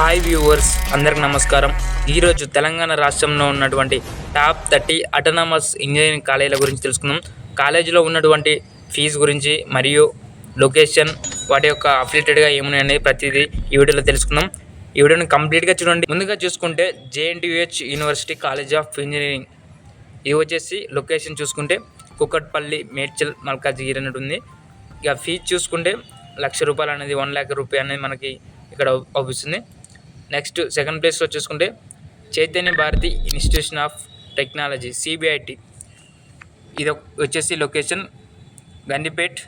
Hi viewers, అందరికి నమస్కారం. ఈరోజు తెలంగాణ రాష్ట్రంలో ఉన్నటువంటి టాప్ 30 అటానమస్ ఇంజనీరింగ్ కాలేజీల గురించి తెలుసుకుందాం. కాలేజీలో ఉన్నటువంటి ఫీజు గురించి మరియు లొకేషన్, వాటి యొక్క అఫిలియేటెడ్గా ఏమున్నాయనేది ప్రతిదీ ఈ వీడియోలో తెలుసుకుందాం. ఈ వీడియోని కంప్లీట్గా చూడండి. ముందుగా చూసుకుంటే JNTUH university college of engineering, ఇది వచ్చేసి లొకేషన్ చూసుకుంటే కుకట్పల్లి, మేడ్చల్, మల్కాజ్గిరి అనేది ఉంది. ఇక ఫీజు చూసుకుంటే ₹1,00,000 అనేది 1,00,000 రూపాయలు అనేది మనకి ఇక్కడ అవుతుంది. నెక్స్ట్ సెకండ్ ప్లేస్లో చూసుకుంటే Chaitanya Bharathi institution of technology CBIT, ఇది వచ్చేసి location Gandipet,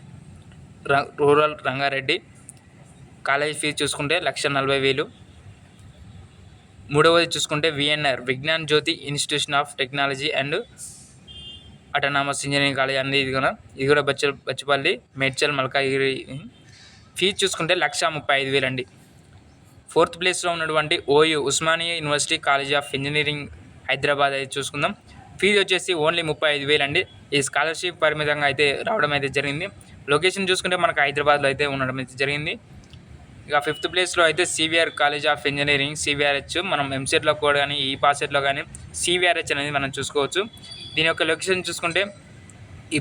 rural Rangareddy. College fees చూసుకుంటే 1,40,000. మూడవది చూసుకుంటే VNR Vignan Jyothi institution of technology and autonomous engineering college అనేది ఇది కూడా బచ్చిపల్లి, మేడ్చల్, మల్కాజ్గిరి. ఫీజు చూసుకుంటే 1,35,000 అండి. ఫోర్త్ ప్లేస్లో ఉన్నటువంటి OU Osmania university college of engineering Hyderabad అయితే చూసుకుందాం. ఫీజు వచ్చేసి ఓన్లీ 35,000 అండి. ఈ స్కాలర్షిప్ పరిమితంగా అయితే రావడం అయితే జరిగింది. లొకేషన్ చూసుకుంటే మనకు హైదరాబాద్లో అయితే ఉండడం అయితే జరిగింది. ఇక ఫిఫ్త్ ప్లేస్లో అయితే CVR college of engineering CVRH, మనం ఎంసెట్లో కూడా కానీ ఈ పాసెట్లో కానీ CVRH అనేది మనం చూసుకోవచ్చు. దీని యొక్క లొకేషన్ చూసుకుంటే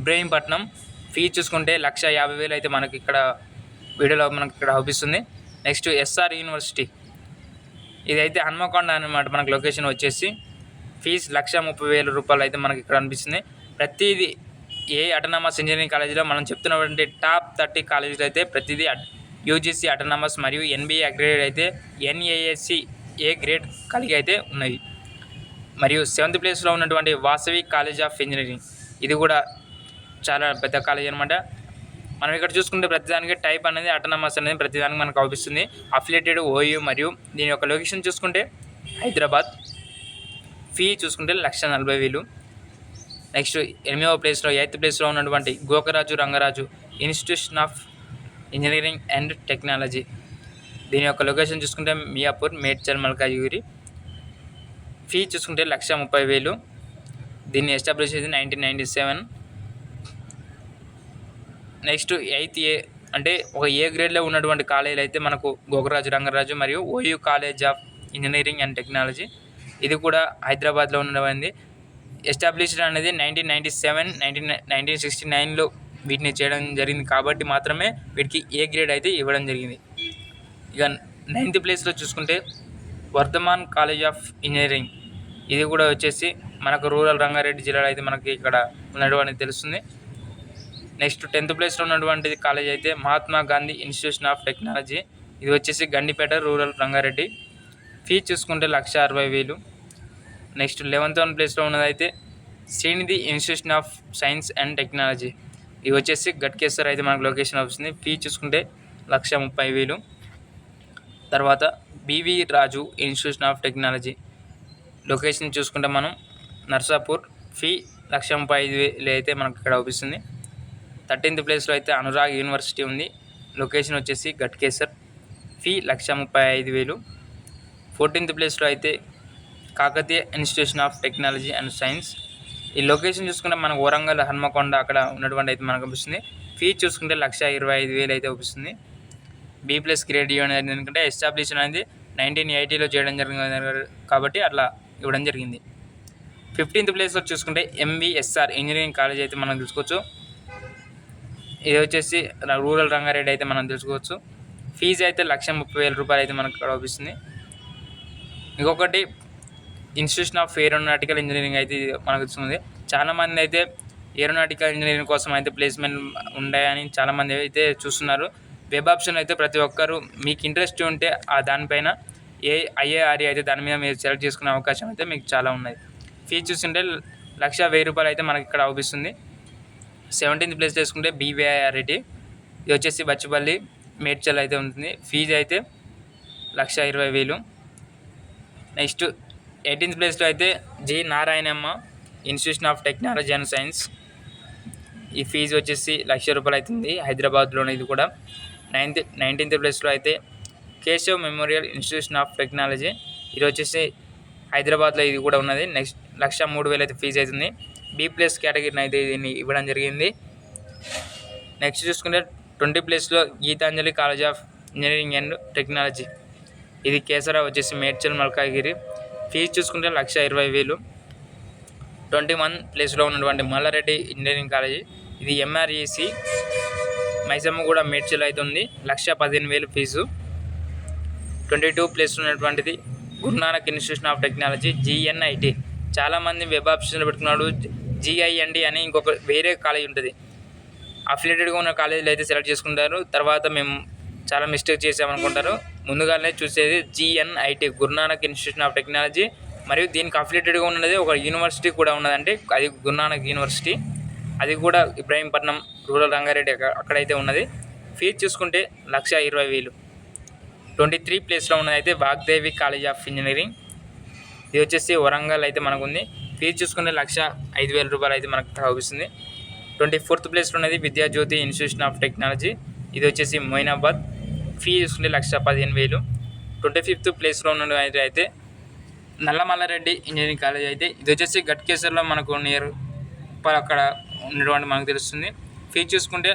ఇబ్రహీంపట్నం. ఫీజు చూసుకుంటే 1,50,000 అయితే మనకి ఇక్కడ వీడియోలో మనకి ఇక్కడ అవుపిస్తుంది. నెక్స్ట్ SR యూనివర్సిటీ, ఇదైతే హన్మకొండ అనమాట. మనకు లొకేషన్ వచ్చేసి ఫీజు 1,30,000 రూపాయలు అయితే మనకి ఇక్కడ అనిపిస్తుంది. ప్రతిదీ ఏ అటానమస్ ఇంజనీరింగ్ కాలేజీలో మనం చెప్తున్నటువంటి టాప్ 30 కాలేజీలు అయితే ప్రతిదీ UGC అటానమస్ మరియు NBA అగ్రేడెడ్ అయితే NAAC A గ్రేడ్ కలిగి అయితే ఉన్నాయి. మరియు సెవెంత్ ప్లేస్లో ఉన్నటువంటి వాసవి కాలేజ్ ఆఫ్ ఇంజనీరింగ్, ఇది కూడా చాలా పెద్ద కాలేజ్ అనమాట. మనం ఇక్కడ చూసుకుంటే ప్రతిదానికి టైప్ అనేది అటానమస్ అనేది ప్రతిదానికి మనకు అవుపిస్తుంది. అఫిలియేటెడ్ OU, మరియు దీని యొక్క లొకేషన్ చూసుకుంటే హైదరాబాద్. ఫీ చూసుకుంటే 1,40,000. నెక్స్ట్ ఎయిత్ ప్లేస్లో ఉన్నటువంటి Gokaraju Rangaraju institution of engineering and technology, దీని యొక్క లొకేషన్ చూసుకుంటే మియాపూర్, మేడ్చల్, మల్కాజ్గిరి. ఫీ చూసుకుంటే 1,30,000. దీన్ని ఎస్టాబ్లిష్ చేసి 1997. నెక్స్ట్ 8th A అంటే ఒక A గ్రేడ్లో ఉన్నటువంటి కాలేజీలు అయితే మనకు గోకరాజు రంగరాజు మరియు OU college of engineering and technology, ఇది కూడా హైదరాబాద్లో ఉన్నది. ఎస్టాబ్లిష్డ్ అనేది 1997, 1969లో వీటిని చేయడం జరిగింది కాబట్టి మాత్రమే వీటికి A గ్రేడ్ అయితే ఇవ్వడం జరిగింది. ఇక 9th ప్లేస్లో చూసుకుంటే వర్ధమాన్ కాలేజ్ ఆఫ్ ఇంజనీరింగ్, ఇది కూడా వచ్చేసి మనకు రూరల్ రంగారెడ్డి జిల్లాలో అయితే మనకి ఇక్కడ ఉన్నటువంటి తెలుస్తుంది. నెక్స్ట్ 10th ప్లేస్లో ఉన్నటువంటి కాలేజ్ అయితే Mahatma Gandhi institution of technology, ఇది వచ్చేసి గండిపేట, రూరల్ రంగారెడ్డి. ఫీజు చూసుకుంటే 1,60,000. నెక్స్ట్ 11th ప్లేస్లో ఉన్నదైతే Srinidhi institution of science and technology, ఇది వచ్చేసి గట్కేసర్ అయితే మనకు లొకేషన్ వస్తుంది. ఫీజు చూసుకుంటే 1,30,000. తర్వాత BV Raju institution of technology, location చూసుకుంటే మనం నర్సాపూర్. ఫీ 1,35,000 అయితే మనకు ఇక్కడ అవుపిస్తుంది. 13th ప్లేస్లో అయితే అనురాగ్ యూనివర్సిటీ ఉంది, లొకేషన్ వచ్చేసి గట్కేసర్. ఫీ 1,35,000. 14th ప్లేస్లో అయితే Kakatiya institution of technology and science, ఈ లొకేషన్ చూసుకుంటే మనకు వరంగల్, హన్మకొండ అక్కడ ఉన్నటువంటి అయితే మనకు అనిపిస్తుంది. ఫీజు చూసుకుంటే 1,25,000 అయితే అవుపిస్తుంది. B+ గ్రేడ్ అనేది ఎందుకంటే ఎస్టాబ్లిష్ అనేది 1980లో చేయడం జరిగింది కాబట్టి అట్లా ఇవ్వడం జరిగింది. 15th ప్లేస్లో చూసుకుంటే MVSR ఇంజనీరింగ్ కాలేజ్ అయితే మనం తెలుసుకోవచ్చు, ఇది వచ్చేసి రూరల్ రంగారెడ్డి అయితే మనం తెలుసుకోవచ్చు. ఫీజు అయితే 1,30,000 రూపాయలు అయితే మనకు ఇక్కడ అవుపిస్తుంది. ఇంకొకటి ఇన్స్టిట్యూషన్ ఆఫ్ ఏరోనాటికల్ ఇంజనీరింగ్ అయితే మనకు తెలుస్తుంది. చాలామంది అయితే ఏరోనాటికల్ ఇంజనీరింగ్ కోసం అయితే ప్లేస్మెంట్ ఉన్నాయని చాలామంది అయితే చూస్తున్నారు. వెబ్ ఆప్షన్ అయితే ప్రతి ఒక్కరు మీకు ఇంట్రెస్ట్ ఉంటే ఆ దానిపైన IIRE అయితే దాని మీద మీరు సెలెక్ట్ చేసుకునే అవకాశం అయితే మీకు చాలా ఉన్నాయి. ఫీజు చూస్తుంటే 1,10,000 రూపాయలు అయితే మనకి ఇక్కడ అవుపిస్తుంది. 17th ప్లేస్ చేసుకుంటే BVIRT, ఇది వచ్చేసి బచ్చిపల్లి, మేడ్చల్ అయితే ఉంటుంది. ఫీజు అయితే 1,20,000. నెక్స్ట్ 18th ప్లేస్లో అయితే G Narayanamma institution of technology and science, ఈ ఫీజు వచ్చేసి 1,00,000 రూపాయలు అవుతుంది, హైదరాబాద్లోనే. ఇది కూడా 19th ప్లేస్లో అయితే Keshav memorial institution of technology, ఇది వచ్చేసి హైదరాబాద్లో ఇది కూడా ఉన్నది. నెక్స్ట్ 1,03,000 అయితే ఫీజు అవుతుంది. B+ కేటగిరీని అయితే దీన్ని ఇవ్వడం జరిగింది. నెక్స్ట్ చూసుకుంటే 20 ప్లేస్లో Geethanjali college of engineering and technology, ఇది కేసరా వచ్చేసి మేడ్చల్ మల్కాగిరి. ఫీజు చూసుకుంటే 1,20,000. 21 ప్లేస్లో ఉన్నటువంటి మల్లారెడ్డి ఇంజనీరింగ్ కాలేజీ. ఇది MREC మైసమ్మగూడ మేడ్చల్ అయితే ఉంది. 1,15,000 ఫీజు. 22 ప్లేస్ ఉన్నటువంటిది Guru Nanak institution of technology GNIT. చాలామంది వెబ్ ఆప్షన్లు పెట్టుకున్నాడు GIND అని ఇంకొక వేరే కాలేజ్ ఉంటుంది. అఫిలియేటెడ్గా ఉన్న కాలేజీలు అయితే సెలెక్ట్ చేసుకుంటారు. తర్వాత మేము చాలా మిస్టేక్ చేసామనుకుంటారు. ముందుగానే చూసేది GNIT Guru Nanak institution of technology. మరియు దీనికి అఫిలియేటెడ్గా ఉన్నది ఒక యూనివర్సిటీ కూడా ఉన్నదంటే అది గురునానక్ యూనివర్సిటీ. అది కూడా ఇబ్రాహీంపట్నం రూరల్ రంగారెడ్డి అక్కడైతే ఉన్నది. ఫీజు చూసుకుంటే 1,20,000. 23 ప్లేస్లో ఉన్నదైతే వాగ్దేవి కాలేజ్ ఆఫ్ ఇంజనీరింగ్. ఇది వచ్చేసి వరంగల్ అయితే మనకు ఉంది. ఫీజు చూసుకుంటే 1,05,000 రూపాయలు అయితే మనకు అవుతుంది. 24th ప్లేస్లో ఉన్నది విద్యాజ్యోతి ఇన్స్టిట్యూషన్ ఆఫ్ టెక్నాలజీ. ఇది వచ్చేసి మొయినాబాద్. ఫీజు చూసుకుంటే 1,15,000. 25th ప్లేస్లో ఉన్న అయితే నల్లమల్లారెడ్డి ఇంజనీరింగ్ కాలేజ్ అయితే ఇది వచ్చేసి గట్కేసర్లో మనకు నియర్ అక్కడ ఉన్నటువంటి మనకు తెలుస్తుంది. ఫీజు చూసుకుంటే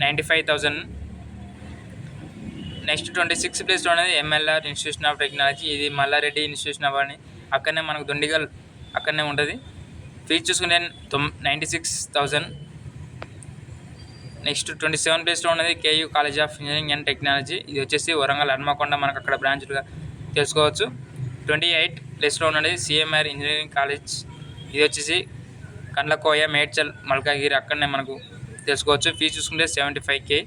95,000. నెక్స్ట్ 26th ప్లేస్లో ఉన్నది MLR ఇన్స్టిట్యూషన్ ఆఫ్ టెక్నాలజీ. ఇది మల్లారెడ్డి ఇన్స్టిట్యూషన్ ఆఫ్ అని అక్కడనే మనకు దొండిగల్ అక్కడనే ఉంటుంది. ఫీజు చూసుకుంటే 96,000. నెక్స్ట్ 27 ప్లేస్లో ఉన్నది KU college of engineering and technology. ఇది వచ్చేసి వరంగల్ హన్మకొండ మనకు అక్కడ బ్రాంచ్లుగా తెలుసుకోవచ్చు. 28 ప్లేస్లో ఉన్నది CMR ఇంజనీరింగ్ కాలేజ్. ఇది వచ్చేసి కండ్లకోయ మేడ్చల్ మల్కాగిరి అక్కడనే మనకు తెలుసుకోవచ్చు. ఫీజు చూసుకుంటే 75K.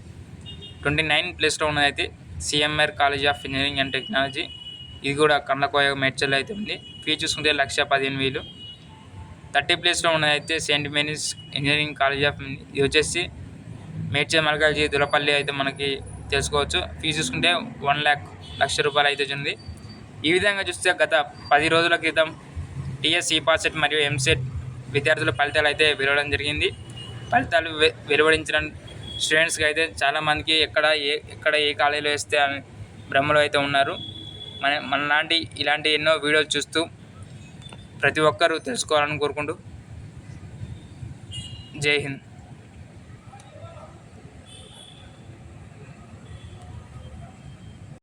29 ప్లేస్లో ఉన్నదైతే CMR college of engineering and technology. ఇది కూడా కండ్లకోయ మేడ్చల్ అయితే ఉంది. ఫీజు చూసుకుంటే 1,15,000. 30 ప్లేస్లో ఉన్నదైతే saint Mary's engineering college of ఇది వచ్చేసి మేడ్చల్ మల్కాగిరి దులపల్లి అయితే మనకి తెలుసుకోవచ్చు. ఫీజు చూసుకుంటే 1,00,000 రూపాయలు అయితే ఉంది. ఈ విధంగా చూస్తే గత 10 రోజుల క్రితం TS EPASET మరియు MSET విద్యార్థుల ఫలితాలు అయితే వెలువడడం జరిగింది. ఫలితాలు వెలువడించిన స్టూడెంట్స్కి అయితే చాలామందికి ఎక్కడ ఏ కాలేజీలో వేస్తే అని భ్రమలో అయితే ఉన్నారు. మనలాంటి ఇలాంటి ఎన్నో వీడియోలు చూస్తూ ప్రతి ఒక్కరూ తెలుసుకోవాలని కోరుకుంటూ జై హింద్.